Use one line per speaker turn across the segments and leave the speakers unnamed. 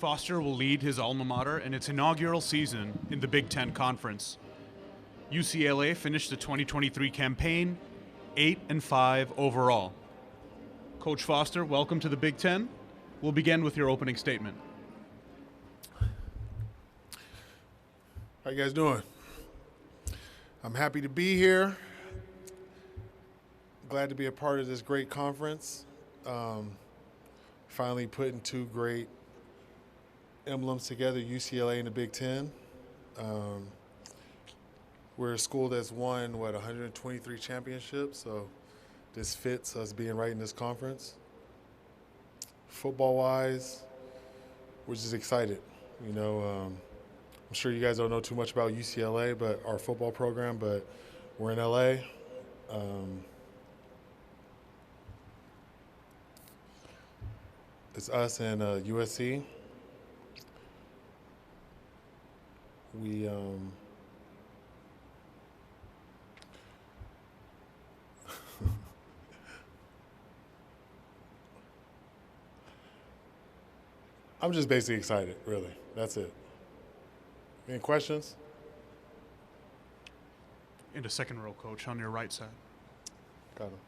Foster will lead his alma mater in its inaugural season in the Big Ten Conference. UCLA finished the 2023 campaign 8-5 overall. Coach Foster, welcome to the Big Ten. We'll begin with your opening statement.
How you guys doing? I'm happy to be here. Glad to be a part of this great conference. Finally putting two great emblems together, UCLA and the Big Ten. We're a school that's won, 123 championships, so this fits us being right in this conference. Football-wise, we're just excited. I'm sure you guys don't know too much about UCLA, but our football program, but we're in LA. It's us and USC. I'm just basically excited, really. That's it. Any questions?
In the second row, Coach, on your right side.
Got him.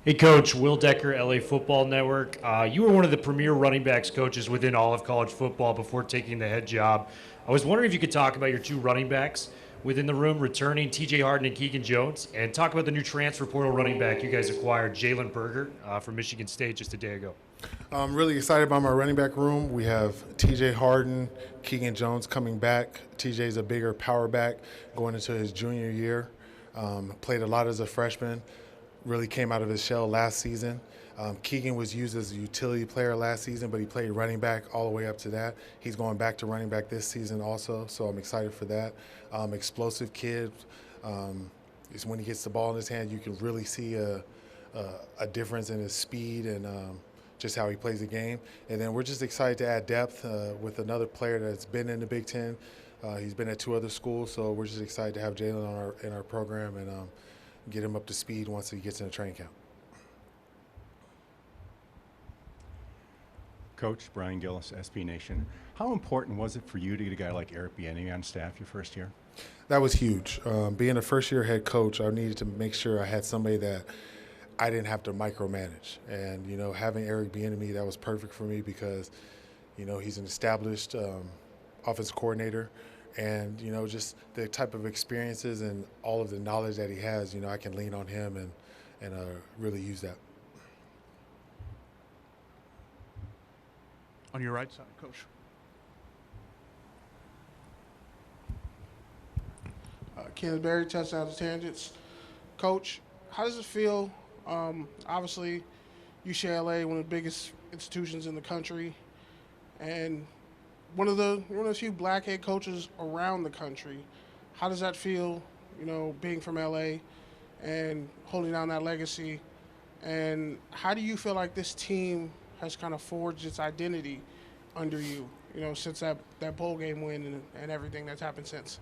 Hey, Coach. Will Decker, LA Football Network. You were one of the premier running backs coaches within all of college football before taking the head job. I was wondering if you could talk about your two running backs within the room, returning TJ Harden and Keegan Jones, and talk about the new transfer portal running back you guys acquired, Jalen Berger, from Michigan State just a day ago.
I'm really excited about my running back room. We have TJ Harden, Keegan Jones coming back. TJ's a bigger power back going into his junior year. Played a lot as a freshman. Really came out of his shell last season. Keegan was used as a utility player last season, but he played running back all the way up to that. He's going back to running back this season also, so I'm excited for that. Explosive kid. Is when he gets the ball in his hand, you can really see a difference in his speed and just how he plays the game. And then we're just excited to add depth with another player that's been in the Big Ten. He's been at two other schools, so we're just excited to have Jalen in our program and get him up to speed once he gets in the training camp.
Coach Brian Gillis, SB Nation. How important was it for you to get a guy like Eric Bieniemy on staff your first year?
That was huge. Being a first-year head coach, I needed to make sure I had somebody that I didn't have to micromanage. And, having Eric Bieniemy, that was perfect for me because, he's an established offensive coordinator. And, just the type of experiences and all of the knowledge that he has, I can lean on him and really use that.
On your right side, Coach.
Kenneth Berry, touchdown to tangents. Coach, how does it feel? Obviously, UCLA, one of the biggest institutions in the country, and one of the few black head coaches around the country. How does that feel, being from LA and holding down that legacy? And how do you feel like this team has kind of forged its identity under you, since that bowl game win and everything that's happened since?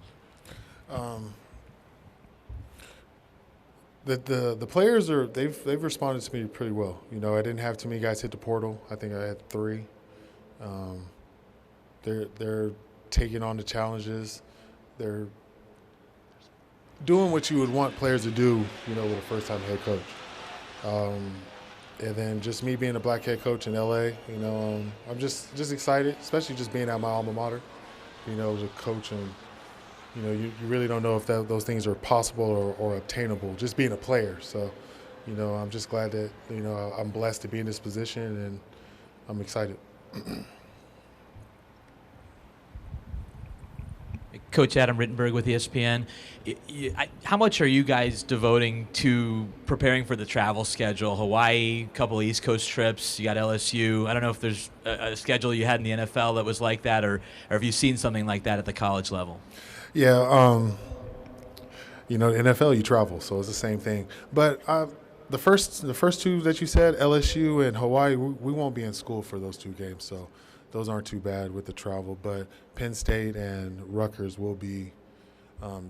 The players they've responded to me pretty well. I didn't have too many guys hit the portal. I think I had 3. They're taking on the challenges. They're doing what you would want players to do, with a first-time head coach. And then just me being a black head coach in LA, I'm just excited, especially just being at my alma mater, as a coach. And, you really don't know if those things are possible or obtainable, just being a player. So, I'm just glad that, I'm blessed to be in this position, and I'm excited.
Coach Adam Rittenberg with ESPN. How much are you guys devoting to preparing for the travel schedule? Hawaii, a couple of East Coast trips. You got LSU. I don't know if there's a schedule you had in the NFL that was like that, or have you seen something like that at the college level?
Yeah, the NFL you travel, so it's the same thing. But The first two that you said, LSU and Hawaii, we won't be in school for those two games, so those aren't too bad with the travel. But Penn State and Rutgers will be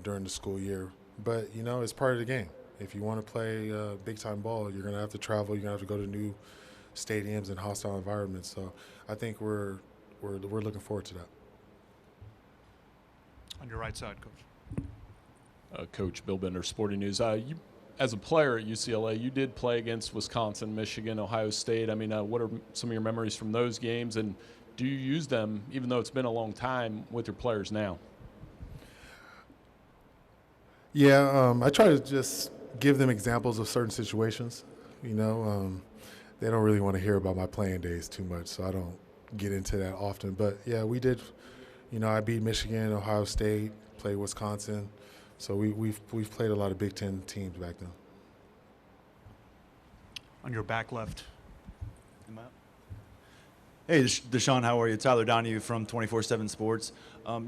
during the school year. But, you know, it's part of the game. If you want to play big-time ball, you're going to have to travel. You're going to have to go to new stadiums and hostile environments. So I think we're looking forward to that.
On your right side, Coach.
Coach Bill Bender, Sporting News. You, as a player at UCLA, you did play against Wisconsin, Michigan, Ohio State. I mean, what are some of your memories from those games, and do you use them, even though it's been a long time, with your players now?
Yeah, I try to just give them examples of certain situations. You know, they don't really want to hear about my playing days too much, so I don't get into that often. But, yeah, we did. You know, I beat Michigan, Ohio State, played Wisconsin. So we've played a lot of Big Ten teams back then.
On your back left.
Hey, Deshaun, how are you? Tyler Donahue from 24/7 Sports.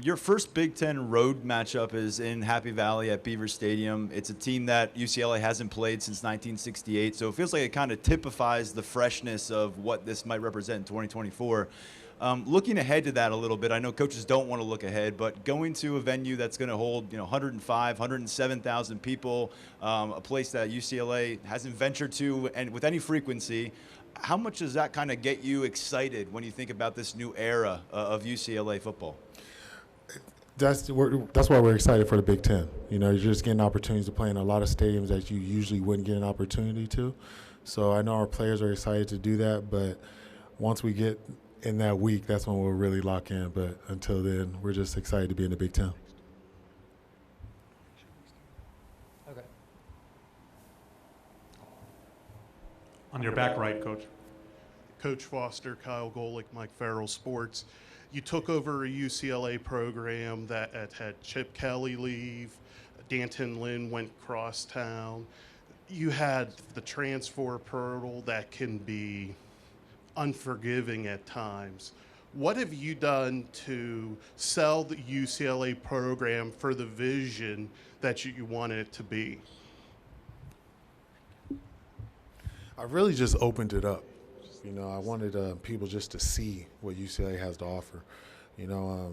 Your first Big Ten road matchup is in Happy Valley at Beaver Stadium. It's a team that UCLA hasn't played since 1968, so it feels like it kind of typifies the freshness of what this might represent in 2024. Looking ahead to that a little bit, I know coaches don't want to look ahead, but going to a venue that's going to hold 105, 107,000 people, a place that UCLA hasn't ventured to and with any frequency, how much does that kind of get you excited when you think about this new era of UCLA football?
That's why we're excited for the Big Ten. You know, you're just getting opportunities to play in a lot of stadiums that you usually wouldn't get an opportunity to. So I know our players are excited to do that, but once we get in that week, that's when we'll really lock in. But until then, we're just excited to be in the Big Ten.
Okay.
On your back right, Coach.
Coach Foster, Kyle Golick, Mike Farrell, Sports. You took over a UCLA program that had Chip Kelly leave, Danton Lynn went crosstown. You had the transfer portal that can be unforgiving at times. What have you done to sell the UCLA program for the vision that you want it to be?
I really just opened it up. You know, I wanted people just to see what UCLA has to offer. You know,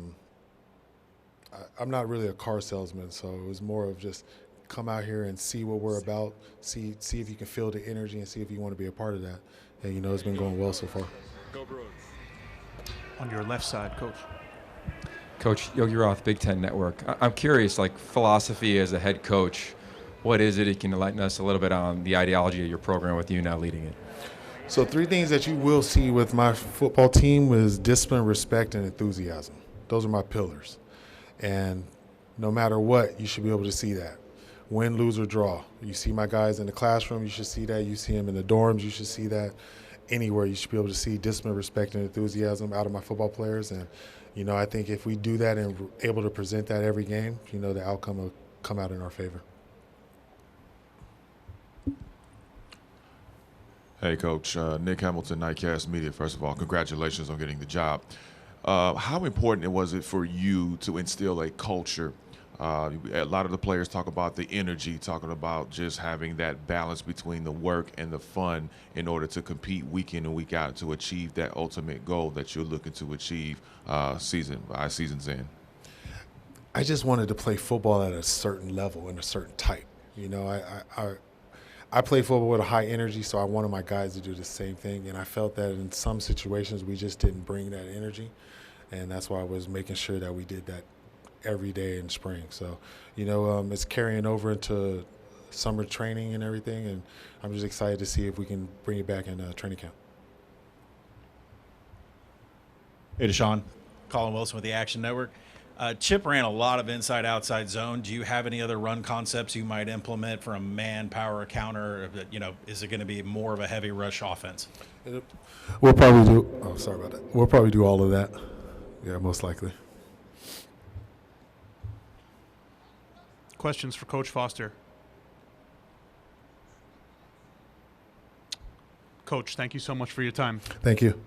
I'm not really a car salesman, so it was more of just come out here and see what we're about, see if you can feel the energy and see if you want to be a part of that. And, you know, it's been going well so far.
Go Bruins.
On your left side, Coach.
Coach Yogi Roth, Big Ten Network. I'm curious, like philosophy as a head coach, what is it? You can enlighten us a little bit on the ideology of your program with you now leading it.
So 3 things that you will see with my football team is discipline, respect, and enthusiasm. Those are my pillars. And no matter what, you should be able to see that. Win, lose, or draw. You see my guys in the classroom, you should see that. You see them in the dorms, you should see that. Anywhere, you should be able to see discipline, respect, and enthusiasm out of my football players. And, you know, I think if we do that and able to present that every game, you know, the outcome will come out in our favor.
Hey, Coach. Nick Hamilton, Nightcast Media. First of all, congratulations on getting the job. How important was it for you to instill a culture? A lot of the players talk about the energy, talking about just having that balance between the work and the fun in order to compete week in and week out to achieve that ultimate goal that you're looking to achieve season's end.
I just wanted to play football at a certain level and a certain type. You know, I play football with a high energy, so I wanted my guys to do the same thing. And I felt that in some situations we just didn't bring that energy. And that's why I was making sure that we did that every day in spring. So, you know, it's carrying over into summer training and everything. And I'm just excited to see if we can bring it back in training camp.
Hey, Deshaun. Colin Wilson with the Action Network. Chip ran a lot of inside-outside zone. Do you have any other run concepts you might implement for a man-power counter? You know, is it going to be more of a heavy rush offense?
We'll probably do. Oh, sorry about that. We'll probably do all of that. Yeah, most likely.
Questions for Coach Foster? Coach, thank you so much for your time.
Thank you.